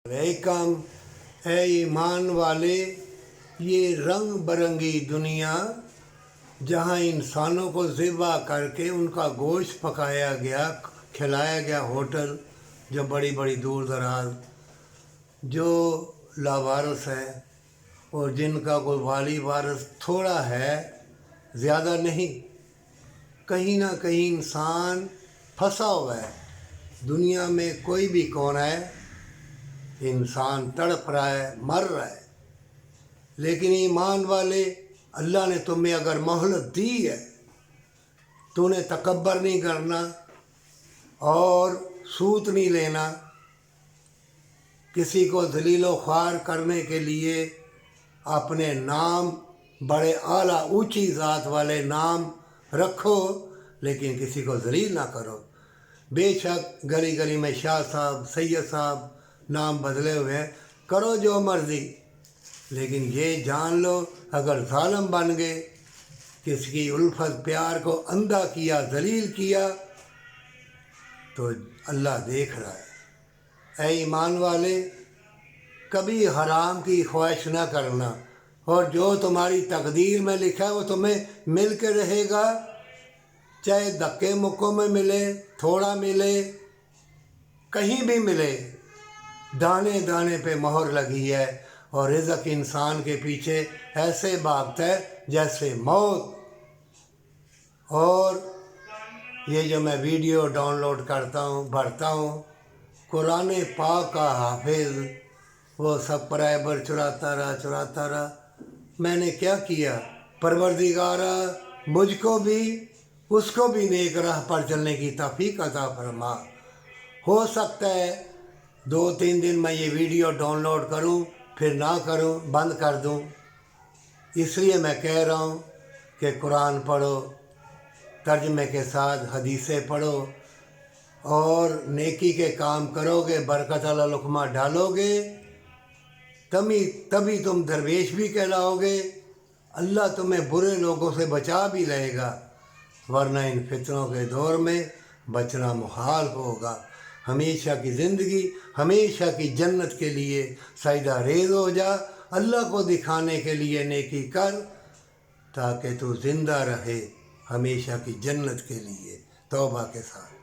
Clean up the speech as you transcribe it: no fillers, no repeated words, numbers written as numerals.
अलैकुम ए ईमान वाले, ये रंग बरंगी दुनिया जहाँ इंसानों को ज़िबा करके उनका गोश्त पकाया गया, खिलाया गया, होटल जो बड़ी बड़ी दूर दराज जो लावारस है और जिनका कोई वाली वारस थोड़ा है, ज़्यादा नहीं, कहीं ना कहीं इंसान फंसा हुआ है। दुनिया में कोई भी कौन है, इंसान तड़प रहा है, मर रहा है। लेकिन ईमान वाले, अल्लाह ने तुम्हें अगर मोहलत दी है, तूने तकब्बर नहीं करना और सूत नहीं लेना। किसी को ज़लीलो ख्वार करने के लिए अपने नाम, बड़े आला ऊंची ज़ात वाले नाम रखो, लेकिन किसी को ज़लील ना करो। बेशक गली गली में शाह साहब, सैयद साहब नाम बदले हुए हैं, करो जो मर्ज़ी, लेकिन ये जान लो अगर ज़ालिम बन गए, किसी उल्फत प्यार को अंधा किया, ज़लील किया, तो अल्लाह देख रहा है। ऐ ईमान वाले, कभी हराम की ख्वाहिश ना करना, और जो तुम्हारी तकदीर में लिखा है वो तुम्हें मिल के रहेगा, चाहे धक्के मुक्कों में मिले, थोड़ा मिले, कहीं भी मिले। दाने दाने पे मोहर लगी है और रिज़्क़ इंसान के पीछे ऐसे भागता है जैसे मौत। और ये जो मैं वीडियो डाउनलोड करता हूँ, भरता हूँ, कुरान पाक का हाफिज़ वो सब्सक्राइबर चुराता रहा। मैंने क्या किया? परवरदिगारा मुझको भी उसको भी नेक राह पर चलने की तौफीक अता फरमा। हो सकता है 2-3 दिन मैं ये वीडियो डाउनलोड करूं, फिर ना करूं, बंद कर दूं। इसलिए मैं कह रहा हूं कि कुरान पढ़ो, तर्जमे के साथ हदीसें पढ़ो और नेकी के काम करोगे, बरकत वाला लुक़मा डालोगे, तभी तुम दरवेश भी कहलाओगे। अल्लाह तुम्हें बुरे लोगों से बचा भी लेगा, वरना इन फितनों के दौर में बचना मुहाल होगा। हमेशा की ज़िंदगी, हमेशा की जन्नत के लिए सजदा रेज़ हो जा, अल्लाह को दिखाने के लिए नेकी कर, ताकि तू ज़िंदा रहे हमेशा की जन्नत के लिए, तौबा के साथ।